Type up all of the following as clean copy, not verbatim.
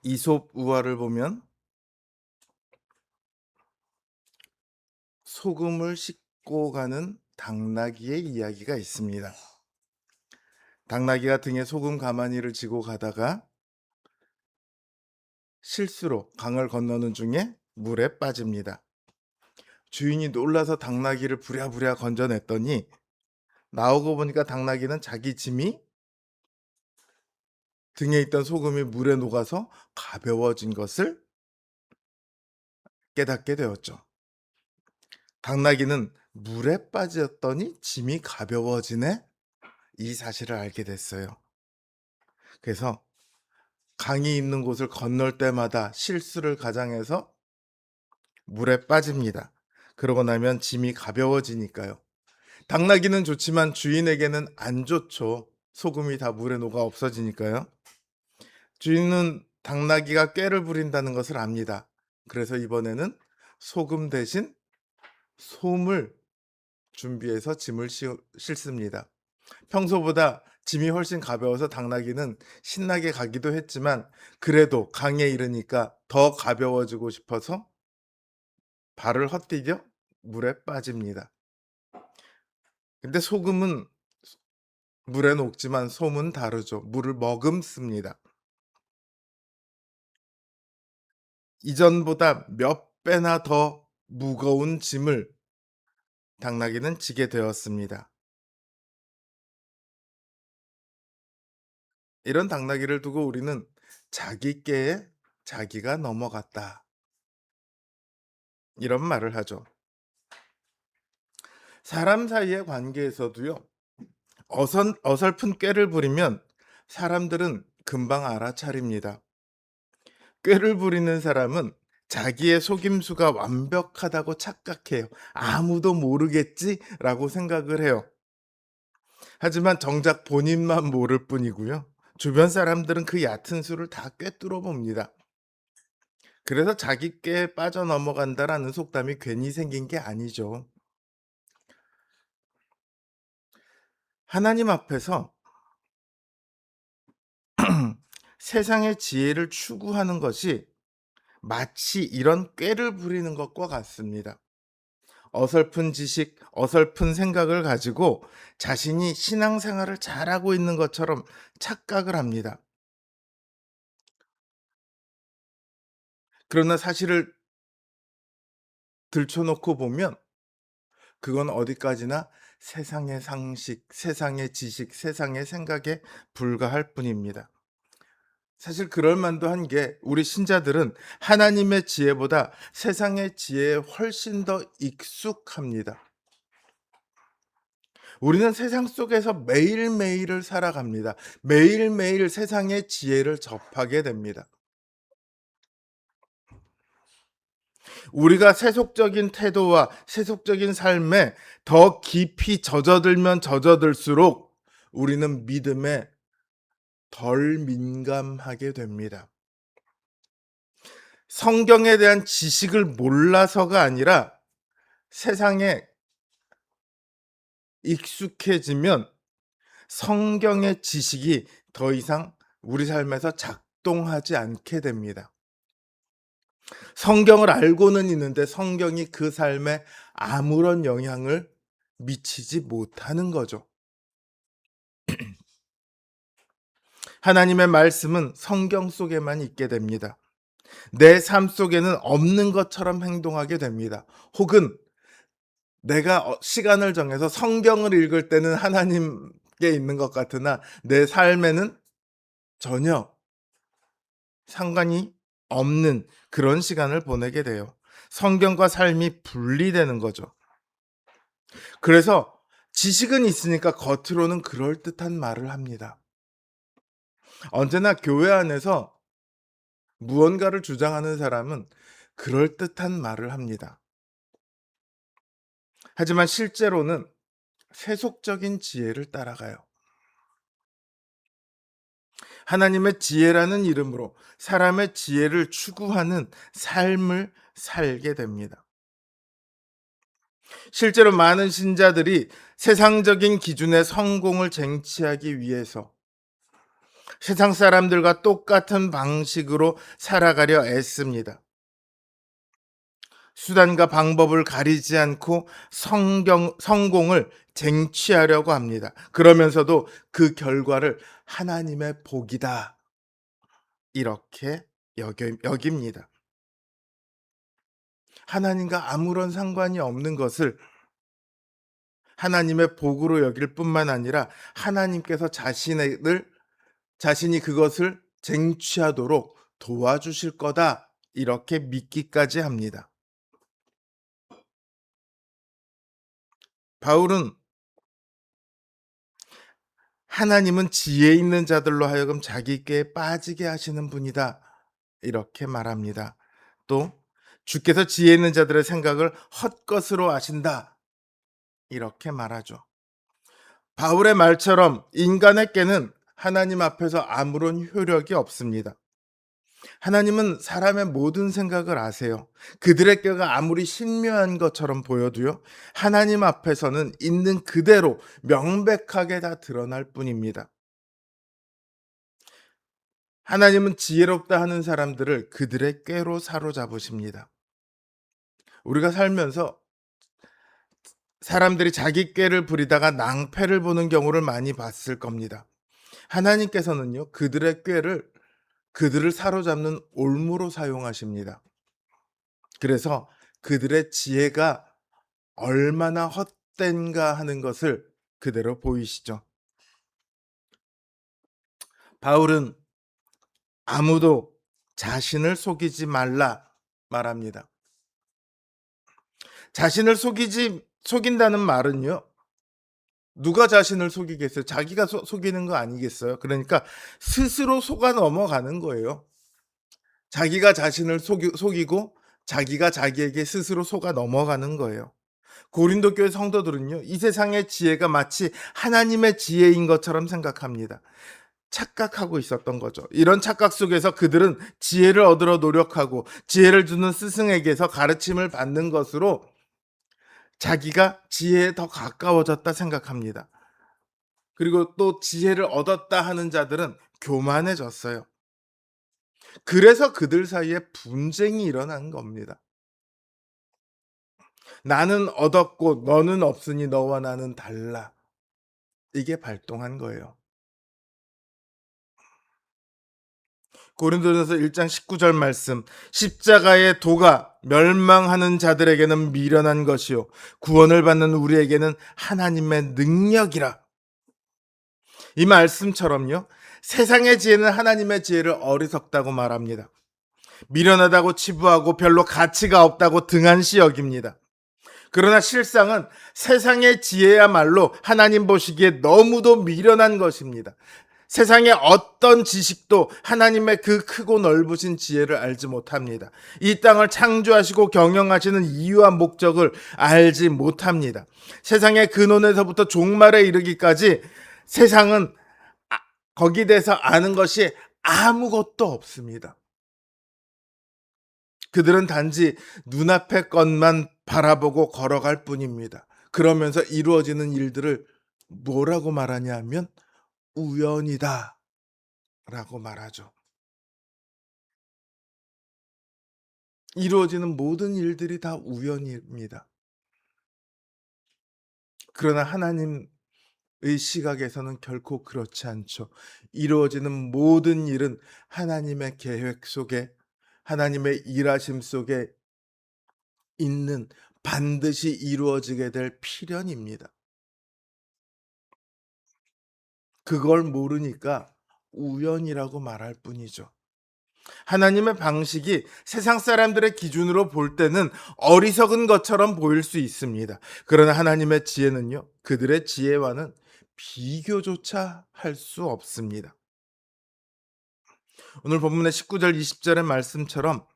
이솝 우화를 보면 소금을 싣고 가는 당나귀의 이야기가 있습니다. 당나귀가 등에 소금 가마니를 지고 가다가 실수로 강을 건너는 중에 물에 빠집니다. 주인이 놀라서 당나귀를 부랴부랴 건져냈더니 나오고 보니까 당나귀는 자기 짐이 등에 있던 소금이 물에 녹아서 가벼워진 것을 깨닫게 되었죠. 당나귀는 물에 빠졌더니 짐이 가벼워지네? 이 사실을 알게 됐어요. 그래서 강이 있는 곳을 건널 때마다 실수를 가장해서 물에 빠집니다. 그러고 나면 짐이 가벼워지니까요. 당나귀는 좋지만 주인에게는 안 좋죠. 소금이 다 물에 녹아 없어지니까요. 주인은 당나귀가 꾀를 부린다는 것을 압니다. 그래서 이번에는 소금 대신 솜을 준비해서 짐을 싣습니다. 평소보다 짐이 훨씬 가벼워서 당나귀는 신나게 가기도 했지만 그래도 강에 이르니까 더 가벼워지고 싶어서 발을 헛디뎌 물에 빠집니다. 근데 소금은 물에 녹지만 솜은 다르죠. 물을 머금습니다. 이전보다 몇 배나 더 무거운 짐을 당나귀는 지게 되었습니다. 이런 당나귀를 두고 우리는 자기 꾀에 자기가 넘어갔다. 이런 말을 하죠. 사람 사이의 관계에서도요. 어설픈 꾀를 부리면 사람들은 금방 알아차립니다. 꾀를 부리는 사람은 자기의 속임수가 완벽하다고 착각해요. 아무도 모르겠지라고 생각을 해요. 하지만 정작 본인만 모를 뿐이고요. 주변 사람들은 그 얕은 수를 다 꿰뚫어 봅니다. 그래서 자기 꾀에 빠져넘어간다라는 속담이 괜히 생긴 게 아니죠. 하나님 앞에서 세상의 지혜를 추구하는 것이 마치 이런 꾀를 부리는 것과 같습니다. 어설픈 지식, 어설픈 생각을 가지고 자신이 신앙생활을 잘하고 있는 것처럼 착각을 합니다. 그러나 사실을 들춰놓고 보면 그건 어디까지나 세상의 상식, 세상의 지식, 세상의 생각에 불과할 뿐입니다. 사실 그럴 만도 한 게 우리 신자들은 하나님의 지혜보다 세상의 지혜에 훨씬 더 익숙합니다. 우리는 세상 속에서 매일매일을 살아갑니다. 매일매일 세상의 지혜를 접하게 됩니다. 우리가 세속적인 태도와 세속적인 삶에 더 깊이 젖어들면 젖어들수록 우리는 믿음에 덜 민감하게 됩니다. 성경에 대한 지식을 몰라서가 아니라 세상에 익숙해지면 성경의 지식이 더 이상 우리 삶에서 작동하지 않게 됩니다. 성경을 알고는 있는데 성경이 그 삶에 아무런 영향을 미치지 못하는 거죠. 하나님의 말씀은 성경 속에만 있게 됩니다. 내 삶 속에는 없는 것처럼 행동하게 됩니다. 혹은 내가 시간을 정해서 성경을 읽을 때는 하나님께 있는 것 같으나 내 삶에는 전혀 상관이 없는 그런 시간을 보내게 돼요. 성경과 삶이 분리되는 거죠. 그래서 지식은 있으니까 겉으로는 그럴듯한 말을 합니다. 언제나 교회 안에서 무언가를 주장하는 사람은 그럴듯한 말을 합니다. 하지만 실제로는 세속적인 지혜를 따라가요. 하나님의 지혜라는 이름으로 사람의 지혜를 추구하는 삶을 살게 됩니다. 실제로 많은 신자들이 세상적인 기준의 성공을 쟁취하기 위해서 세상 사람들과 똑같은 방식으로 살아가려 애씁니다. 수단과 방법을 가리지 않고 성공을 쟁취하려고 합니다. 그러면서도 그 결과를 하나님의 복이다. 이렇게 여깁니다. 하나님과 아무런 상관이 없는 것을 하나님의 복으로 여길 뿐만 아니라 하나님께서 자신이 그것을 쟁취하도록 도와주실 거다. 이렇게 믿기까지 합니다. 바울은 하나님은 지혜 있는 자들로 하여금 자기께 빠지게 하시는 분이다. 이렇게 말합니다. 또 주께서 지혜 있는 자들의 생각을 헛것으로 아신다. 이렇게 말하죠. 바울의 말처럼 인간의 꾀는 하나님 앞에서 아무런 효력이 없습니다. 하나님은 사람의 모든 생각을 아세요. 그들의 꾀가 아무리 신묘한 것처럼 보여도요, 하나님 앞에서는 있는 그대로 명백하게 다 드러날 뿐입니다. 하나님은 지혜롭다 하는 사람들을 그들의 꾀로 사로잡으십니다. 우리가 살면서 사람들이 자기 꾀를 부리다가 낭패를 보는 경우를 많이 봤을 겁니다. 하나님께서는요, 그들의 꾀를 그들을 사로잡는 올무로 사용하십니다. 그래서 그들의 지혜가 얼마나 헛된가 하는 것을 그대로 보이시죠. 바울은 아무도 자신을 속이지 말라 말합니다. 자신을 속인다는 말은요, 누가 자신을 속이겠어요? 자기가 속이는 거 아니겠어요? 그러니까 스스로 속아 넘어가는 거예요. 자기가 자신을 속이고 자기가 자기에게 스스로 속아 넘어가는 거예요. 고린도 교회 성도들은요, 이 세상의 지혜가 마치 하나님의 지혜인 것처럼 생각합니다. 착각하고 있었던 거죠. 이런 착각 속에서 그들은 지혜를 얻으러 노력하고 지혜를 주는 스승에게서 가르침을 받는 것으로 자기가 지혜에 더 가까워졌다 생각합니다. 그리고 또 지혜를 얻었다 하는 자들은 교만해졌어요. 그래서 그들 사이에 분쟁이 일어난 겁니다. 나는 얻었고 너는 없으니 너와 나는 달라. 이게 발동한 거예요. 고린도전서 1장 19절 말씀, 십자가의 도가 멸망하는 자들에게는 미련한 것이요 구원을 받는 우리에게는 하나님의 능력이라. 이 말씀처럼요, 세상의 지혜는 하나님의 지혜를 어리석다고 말합니다. 미련하다고 치부하고 별로 가치가 없다고 등한시 여깁니다. 그러나 실상은 세상의 지혜야말로 하나님 보시기에 너무도 미련한 것입니다. 세상의 어떤 지식도 하나님의 그 크고 넓으신 지혜를 알지 못합니다. 이 땅을 창조하시고 경영하시는 이유와 목적을 알지 못합니다. 세상의 근원에서부터 종말에 이르기까지 세상은 거기에 대해서 아는 것이 아무것도 없습니다. 그들은 단지 눈앞의 것만 바라보고 걸어갈 뿐입니다. 그러면서 이루어지는 일들을 뭐라고 말하냐 하면 우연이다 라고 말하죠. 이루어지는 모든 일들이 다 우연입니다. 그러나 하나님의 시각에서는 결코 그렇지 않죠. 이루어지는 모든 일은 하나님의 계획 속에, 하나님의 일하심 속에 있는 반드시 이루어지게 될 필연입니다. 그걸 모르니까 우연이라고 말할 뿐이죠. 하나님의 방식이 세상 사람들의 기준으로 볼 때는 어리석은 것처럼 보일 수 있습니다. 그러나 하나님의 지혜는요, 그들의 지혜와는 비교조차 할 수 없습니다. 오늘 본문의 19절 20절의 말씀처럼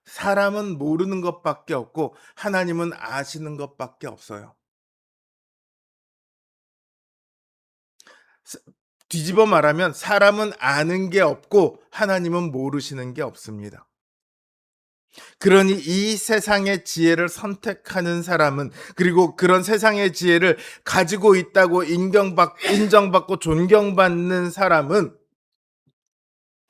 사람은 모르는 것밖에 없고 하나님은 아시는 것밖에 없어요. 뒤집어 말하면 사람은 아는 게 없고 하나님은 모르시는 게 없습니다. 그러니 이 세상의 지혜를 선택하는 사람은, 그리고 그런 세상의 지혜를 가지고 있다고 인정받고 존경받는 사람은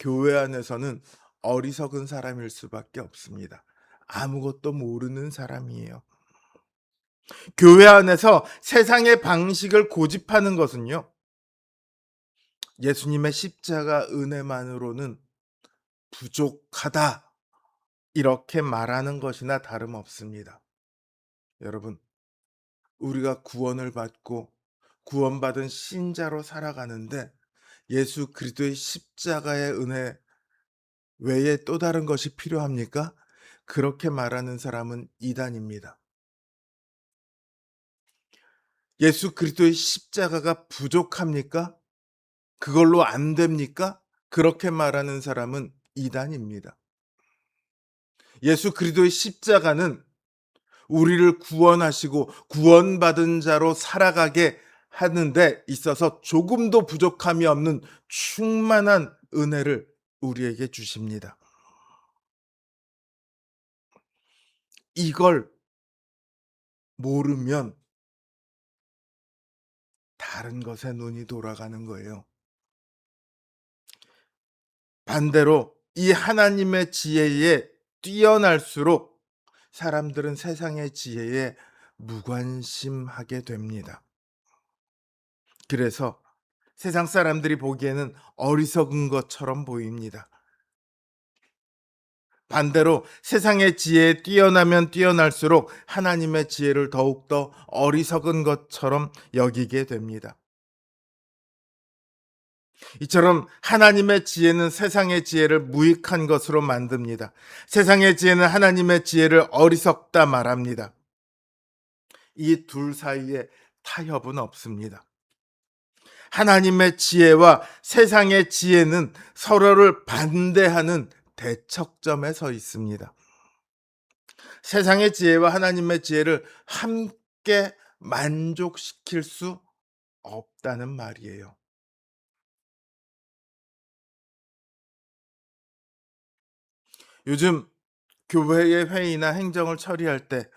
교회 안에서는 어리석은 사람일 수밖에 없습니다. 아무것도 모르는 사람이에요. 교회 안에서 세상의 방식을 고집하는 것은요, 예수님의 십자가 은혜만으로는 부족하다, 이렇게 말하는 것이나 다름없습니다. 여러분, 우리가 구원을 받고 구원받은 신자로 살아가는데 예수 그리스도의 십자가의 은혜 외에 또 다른 것이 필요합니까? 그렇게 말하는 사람은 이단입니다. 예수 그리스도의 십자가가 부족합니까? 그걸로 안 됩니까? 그렇게 말하는 사람은 이단입니다. 예수 그리스도의 십자가는 우리를 구원하시고 구원받은 자로 살아가게 하는 데 있어서 조금도 부족함이 없는 충만한 은혜를 우리에게 주십니다. 이걸 모르면 다른 것에 눈이 돌아가는 거예요. 반대로 이 하나님의 지혜에 뛰어날수록 사람들은 세상의 지혜에 무관심하게 됩니다. 그래서 세상 사람들이 보기에는 어리석은 것처럼 보입니다. 반대로 세상의 지혜에 뛰어나면 뛰어날수록 하나님의 지혜를 더욱더 어리석은 것처럼 여기게 됩니다. 이처럼 하나님의 지혜는 세상의 지혜를 무익한 것으로 만듭니다. 세상의 지혜는 하나님의 지혜를 어리석다 말합니다. 이 둘 사이에 타협은 없습니다. 하나님의 지혜와 세상의 지혜는 서로를 반대하는 대척점에 서 있습니다. 세상의 지혜와 하나님의 지혜를 함께 만족시킬 수 없다는 말이에요. 요즘 교회의 회의나 행정을 처리할 때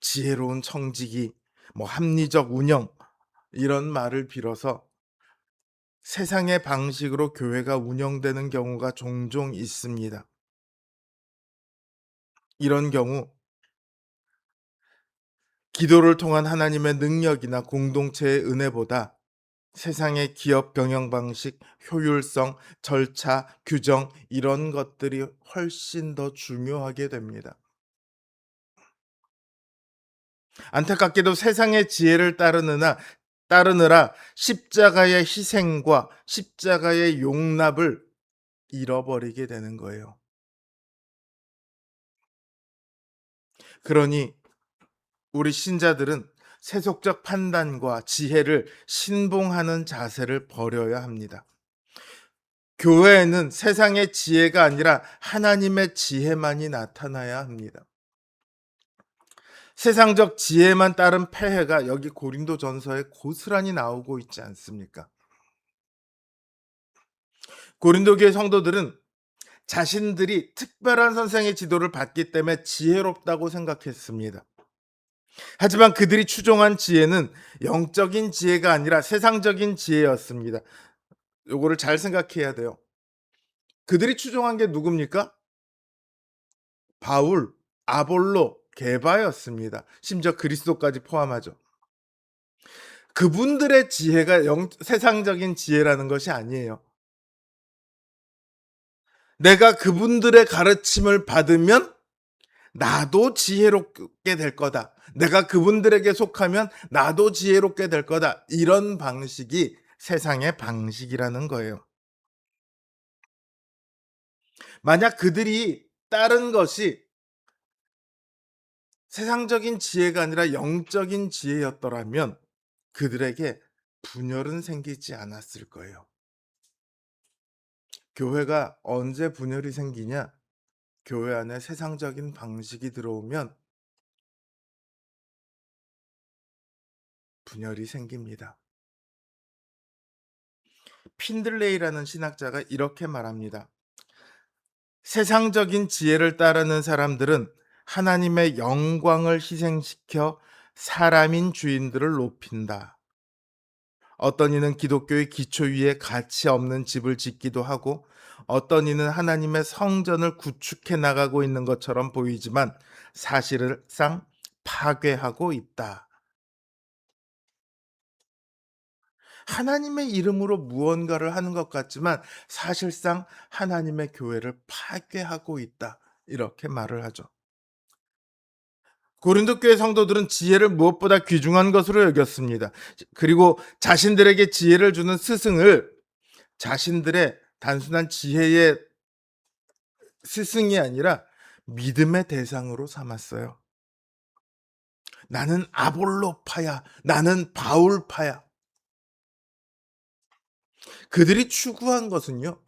지혜로운 청지기, 합리적 운영, 이런 말을 빌어서 세상의 방식으로 교회가 운영되는 경우가 종종 있습니다. 이런 경우 기도를 통한 하나님의 능력이나 공동체의 은혜보다 세상의 기업 경영 방식, 효율성, 절차, 규정, 이런 것들이 훨씬 더 중요하게 됩니다. 안타깝게도 세상의 지혜를 따르느라 십자가의 희생과 십자가의 용납을 잃어버리게 되는 거예요. 그러니 우리 신자들은 세속적 판단과 지혜를 신봉하는 자세를 버려야 합니다. 교회에는 세상의 지혜가 아니라 하나님의 지혜만이 나타나야 합니다. 세상적 지혜만 따른 폐해가 여기 고린도전서에 고스란히 나오고 있지 않습니까? 고린도교의 성도들은 자신들이 특별한 선생의 지도를 받기 때문에 지혜롭다고 생각했습니다. 하지만 그들이 추종한 지혜는 영적인 지혜가 아니라 세상적인 지혜였습니다. 요거를 잘 생각해야 돼요. 그들이 추종한 게 누굽니까? 바울, 아볼로, 게바였습니다. 심지어 그리스도까지 포함하죠. 그분들의 지혜가 세상적인 지혜라는 것이 아니에요. 내가 그분들의 가르침을 받으면 나도 지혜롭게 될 거다. 내가 그분들에게 속하면 나도 지혜롭게 될 거다. 이런 방식이 세상의 방식이라는 거예요. 만약 그들이 따른 것이 세상적인 지혜가 아니라 영적인 지혜였더라면 그들에게 분열은 생기지 않았을 거예요. 교회가 언제 분열이 생기냐? 교회 안에 세상적인 방식이 들어오면 분열이 생깁니다. 핀들레이라는 신학자가 이렇게 말합니다. 세상적인 지혜를 따르는 사람들은 하나님의 영광을 희생시켜 사람인 주인들을 높인다. 어떤 이는 기독교의 기초 위에 가치 없는 집을 짓기도 하고 어떤 이는 하나님의 성전을 구축해 나가고 있는 것처럼 보이지만 사실상 파괴하고 있다. 하나님의 이름으로 무언가를 하는 것 같지만 사실상 하나님의 교회를 파괴하고 있다. 이렇게 말을 하죠. 고린도 교회 성도들은 지혜를 무엇보다 귀중한 것으로 여겼습니다. 그리고 자신들에게 지혜를 주는 스승을 자신들의 단순한 지혜의 스승이 아니라 믿음의 대상으로 삼았어요. 나는 아볼로파야. 나는 바울파야. 그들이 추구한 것은요.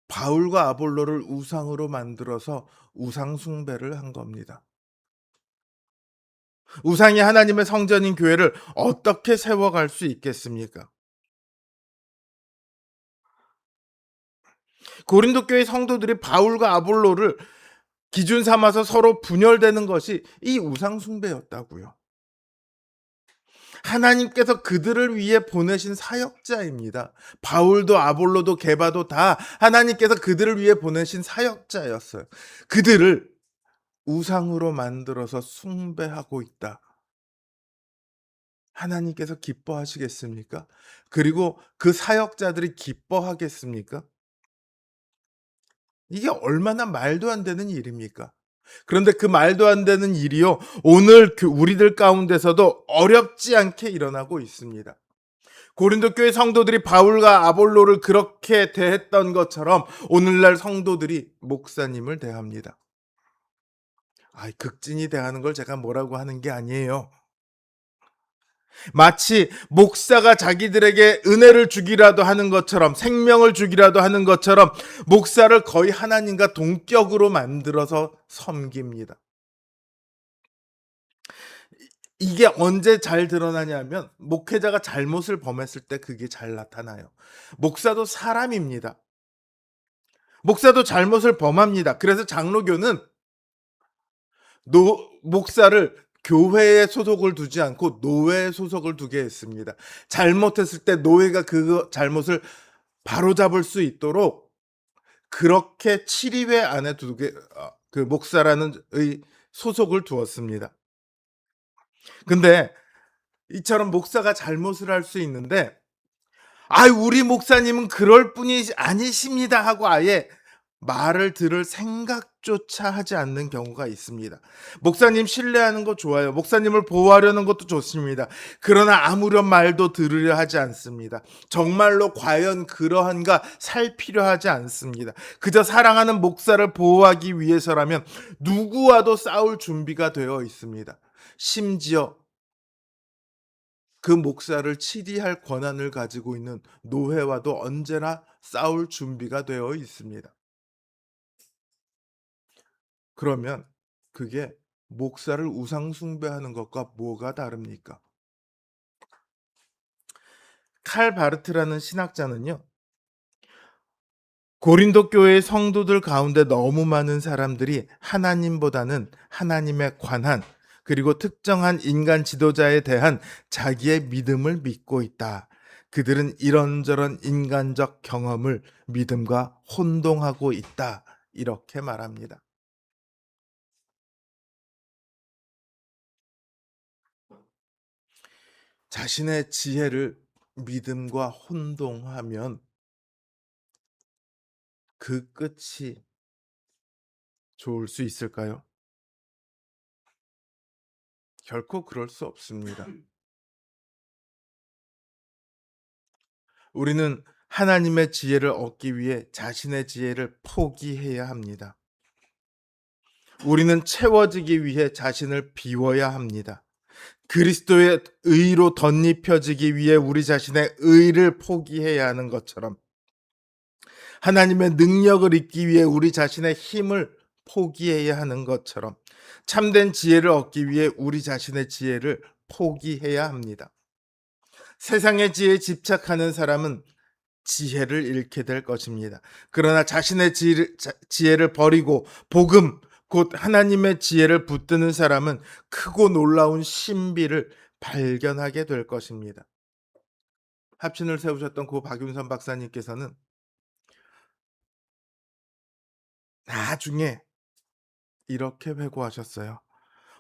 바울과 아볼로를 우상으로 만들어서 우상 숭배를 한 겁니다. 우상이 하나님의 성전인 교회를 어떻게 세워갈 수 있겠습니까? 고린도 교회 성도들이 바울과 아볼로를 기준 삼아서 서로 분열되는 것이 이 우상 숭배였다고요. 하나님께서 그들을 위해 보내신 사역자입니다. 바울도 아볼로도 게바도 다 하나님께서 그들을 위해 보내신 사역자였어요. 그들을 우상으로 만들어서 숭배하고 있다. 하나님께서 기뻐하시겠습니까? 그리고 그 사역자들이 기뻐하겠습니까? 이게 얼마나 말도 안 되는 일입니까? 그런데 그 말도 안 되는 일이요, 오늘 우리들 가운데서도 어렵지 않게 일어나고 있습니다. 고린도 교회 성도들이 바울과 아볼로를 그렇게 대했던 것처럼 오늘날 성도들이 목사님을 대합니다. 극진히 대하는 걸 제가 뭐라고 하는 게 아니에요. 마치 목사가 자기들에게 은혜를 주기라도 하는 것처럼, 생명을 주기라도 하는 것처럼 목사를 거의 하나님과 동격으로 만들어서 섬깁니다. 이게 언제 잘 드러나냐면 목회자가 잘못을 범했을 때 그게 잘 나타나요. 목사도 사람입니다. 목사도 잘못을 범합니다. 그래서 장로교는 목사를 교회에 소속을 두지 않고 노회에 소속을 두게 했습니다. 잘못했을 때 노회가 그 잘못을 바로잡을 수 있도록 그렇게 7회 안에 그 목사라는 소속을 두었습니다. 근데 이처럼 목사가 잘못을 할 수 있는데 우리 목사님은 그럴 분이 아니십니다 하고 아예 말을 들을 생각조차 하지 않는 경우가 있습니다. 목사님 신뢰하는 거 좋아요. 목사님을 보호하려는 것도 좋습니다. 그러나 아무런 말도 들으려 하지 않습니다. 정말로 과연 그러한가 살피려 하지 않습니다. 그저 사랑하는 목사를 보호하기 위해서라면 누구와도 싸울 준비가 되어 있습니다. 심지어 그 목사를 치리할 권한을 가지고 있는 노회와도 언제나 싸울 준비가 되어 있습니다. 그러면 그게 목사를 우상 숭배하는 것과 뭐가 다릅니까? 칼 바르트라는 신학자는요, 고린도 교회의 성도들 가운데 너무 많은 사람들이 하나님보다는 하나님의 관한, 그리고 특정한 인간 지도자에 대한 자기의 믿음을 믿고 있다. 그들은 이런저런 인간적 경험을 믿음과 혼동하고 있다. 이렇게 말합니다. 자신의 지혜를 믿음과 혼동하면 그 끝이 좋을 수 있을까요? 결코 그럴 수 없습니다. 우리는 하나님의 지혜를 얻기 위해 자신의 지혜를 포기해야 합니다. 우리는 채워지기 위해 자신을 비워야 합니다. 그리스도의 의로 덧입혀지기 위해 우리 자신의 의를 포기해야 하는 것처럼 하나님의 능력을 잊기 위해 우리 자신의 힘을 포기해야 하는 것처럼 참된 지혜를 얻기 위해 우리 자신의 지혜를 포기해야 합니다. 세상의 지혜에 집착하는 사람은 지혜를 잃게 될 것입니다. 그러나 자신의 지혜를 버리고 복음, 곧 하나님의 지혜를 붙드는 사람은 크고 놀라운 신비를 발견하게 될 것입니다. 합친을 세우셨던 고 박윤선 박사님께서는 나중에 이렇게 회고하셨어요.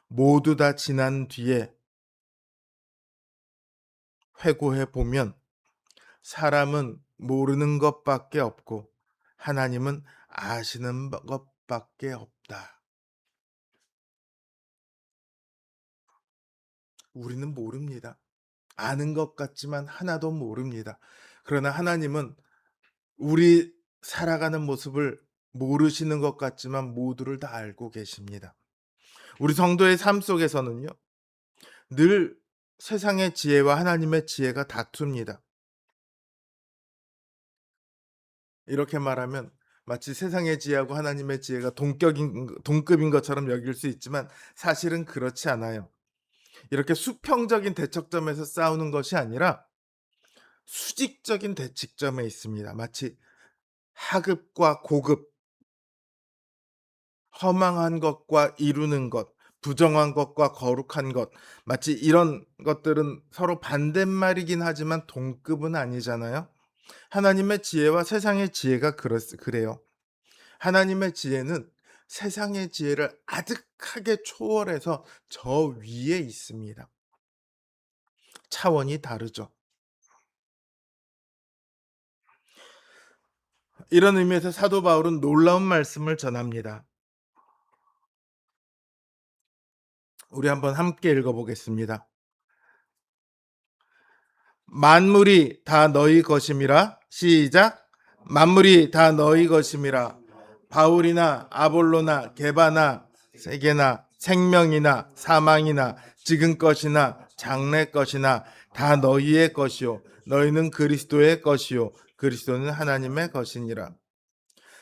모두 다 지난 뒤에 회고해 보면 사람은 모르는 것밖에 없고 하나님은 아시는 것밖에 없다. 우리는 모릅니다. 아는 것 같지만 하나도 모릅니다. 그러나 하나님은 우리 살아가는 모습을 모르시는 것 같지만 모두를 다 알고 계십니다. 우리 성도의 삶 속에서는요, 늘 세상의 지혜와 하나님의 지혜가 다툽니다. 이렇게 말하면 마치 세상의 지혜하고 하나님의 지혜가 동급인 것처럼 여길 수 있지만 사실은 그렇지 않아요. 이렇게 수평적인 대척점에서 싸우는 것이 아니라 수직적인 대칙점에 있습니다. 마치 하급과 고급, 허망한 것과 이루는 것, 부정한 것과 거룩한 것, 마치 이런 것들은 서로 반대말이긴 하지만 동급은 아니잖아요. 하나님의 지혜와 세상의 지혜가 그래요. 하나님의 지혜는 세상의 지혜를 아득하게 초월해서 저 위에 있습니다. 차원이 다르죠. 이런 의미에서 사도 바울은 놀라운 말씀을 전합니다. 우리 한번 함께 읽어보겠습니다. 만물이 다 너희 것임이라. 시작. 만물이 다 너희 것임이라. 바울이나 아볼로나 게바나 세계나 생명이나 사망이나 지금 것이나 장래 것이나 다 너희의 것이요 너희는 그리스도의 것이요 그리스도는 하나님의 것이니라.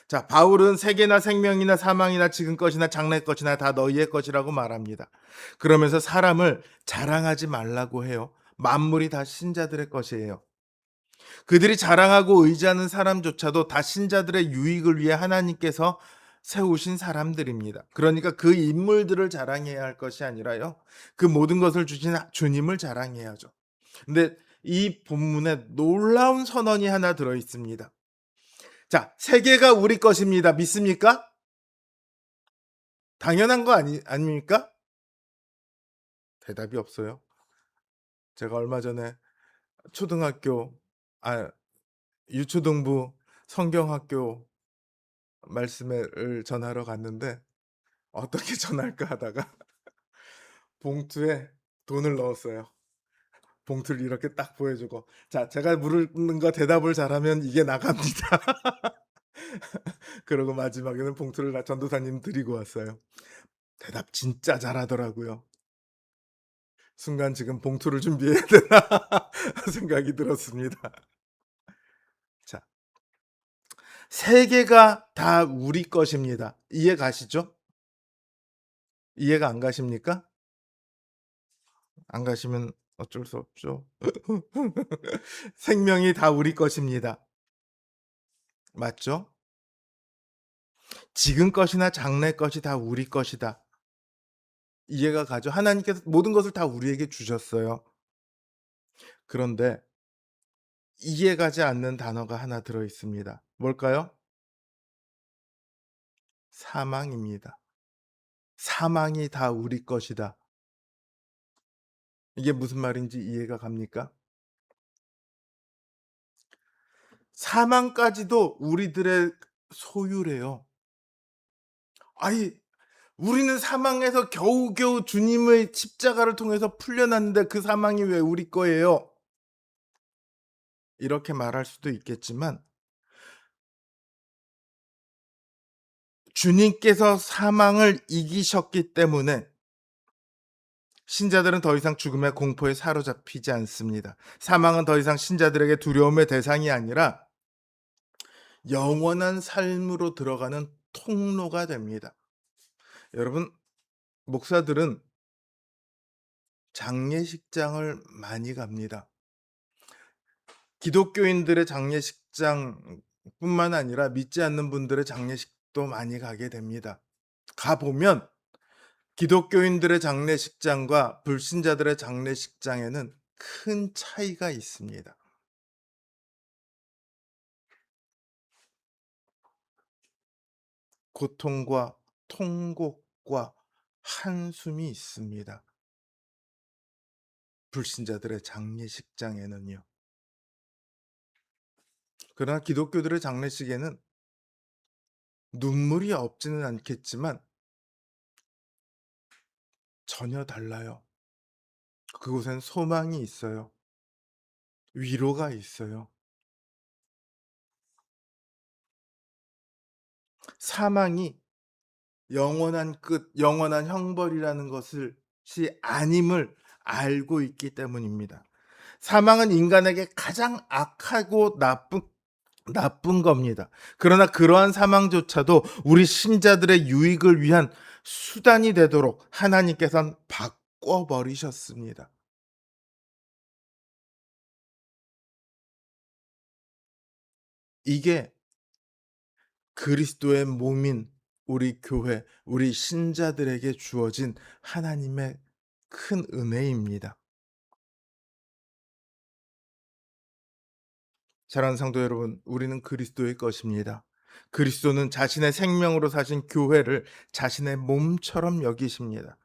자, 바울은 세계나 생명이나 사망이나 지금 것이나 장래 것이나 다 너희의 것이라고 말합니다. 그러면서 사람을 자랑하지 말라고 해요. 만물이 다 신자들의 것이에요. 그들이 자랑하고 의지하는 사람조차도 다 신자들의 유익을 위해 하나님께서 세우신 사람들입니다. 그러니까 그 인물들을 자랑해야 할 것이 아니라요, 그 모든 것을 주신 주님을 자랑해야죠. 근데 이 본문에 놀라운 선언이 하나 들어 있습니다. 자, 세계가 우리 것입니다. 믿습니까? 당연한 거 아닙니까? 대답이 없어요. 제가 얼마 전에 초등학교, 아, 유초등부 성경학교 말씀을 전하러 갔는데 어떻게 전할까 하다가 봉투에 돈을 넣었어요. 봉투를 이렇게 딱 보여주고, 자, 제가 물은 거 대답을 잘하면 이게 나갑니다. 그러고 마지막에는 봉투를 전도사님 드리고 왔어요. 대답 진짜 잘하더라고요. 순간 지금 봉투를 준비해야 되나 생각이 들었습니다. 자, 세계가 다 우리 것입니다. 이해 가시죠? 이해가 안 가십니까? 안 가시면 어쩔 수 없죠. 생명이 다 우리 것입니다. 맞죠? 지금 것이나 장래 것이 다 우리 것이다. 이해가 가죠? 하나님께서 모든 것을 다 우리에게 주셨어요. 그런데 이해가지 않는 단어가 하나 들어 있습니다. 뭘까요? 사망입니다. 사망이 다 우리 것이다. 이게 무슨 말인지 이해가 갑니까? 사망까지도 우리들의 소유래요. 아니, 우리는 사망에서 겨우겨우 주님의 십자가를 통해서 풀려났는데 그 사망이 왜 우리 거예요? 이렇게 말할 수도 있겠지만 주님께서 사망을 이기셨기 때문에 신자들은 더 이상 죽음의 공포에 사로잡히지 않습니다. 사망은 더 이상 신자들에게 두려움의 대상이 아니라 영원한 삶으로 들어가는 통로가 됩니다. 여러분, 목사들은 장례식장을 많이 갑니다. 기독교인들의 장례식장뿐만 아니라 믿지 않는 분들의 장례식도 많이 가게 됩니다. 가 보면 기독교인들의 장례식장과 불신자들의 장례식장에는 큰 차이가 있습니다. 고통과 통곡과 한숨이 있습니다. 불신자들의 장례식장에는요. 그러나 기독교들의 장례식에는 눈물이 없지는 않겠지만 전혀 달라요. 그곳엔 소망이 있어요. 위로가 있어요. 사망이 영원한 끝, 영원한 형벌이라는 것을 아님을 알고 있기 때문입니다. 사망은 인간에게 가장 악하고 나쁜 겁니다. 그러나 그러한 사망조차도 우리 신자들의 유익을 위한 수단이 되도록 하나님께서는 바꿔 버리셨습니다. 이게 그리스도의 몸인 우리 교회, 우리 신자들에게 주어진 하나님의 큰 은혜입니다. 사랑하는 성도 여러분, 우리는 그리스도의 것입니다. 그리스도는 자신의 생명으로 사신 교회를 자신의 몸처럼 여기십니다.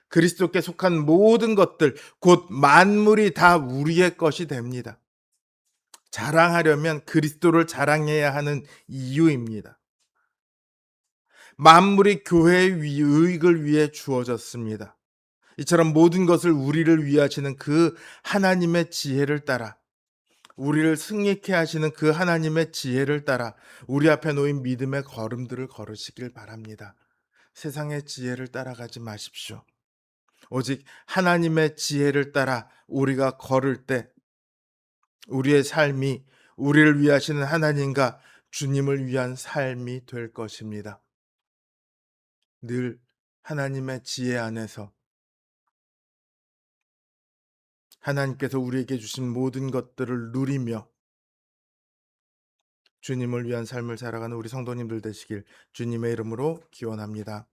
그리스도께 속한 모든 것들, 곧 만물이 다 우리의 것이 됩니다. 자랑하려면 그리스도를 자랑해야 하는 이유입니다. 만물이 교회의 의익을 위해 주어졌습니다. 이처럼 모든 것을 우리를 위하시는 그 하나님의 지혜를 따라, 우리를 승리케 하시는 그 하나님의 지혜를 따라 우리 앞에 놓인 믿음의 걸음들을 걸으시길 바랍니다. 세상의 지혜를 따라가지 마십시오. 오직 하나님의 지혜를 따라 우리가 걸을 때 우리의 삶이 우리를 위하시는 하나님과 주님을 위한 삶이 될 것입니다. 늘 하나님의 지혜 안에서 하나님께서 우리에게 주신 모든 것들을 누리며 주님을 위한 삶을 살아가는 우리 성도님들 되시길 주님의 이름으로 기원합니다.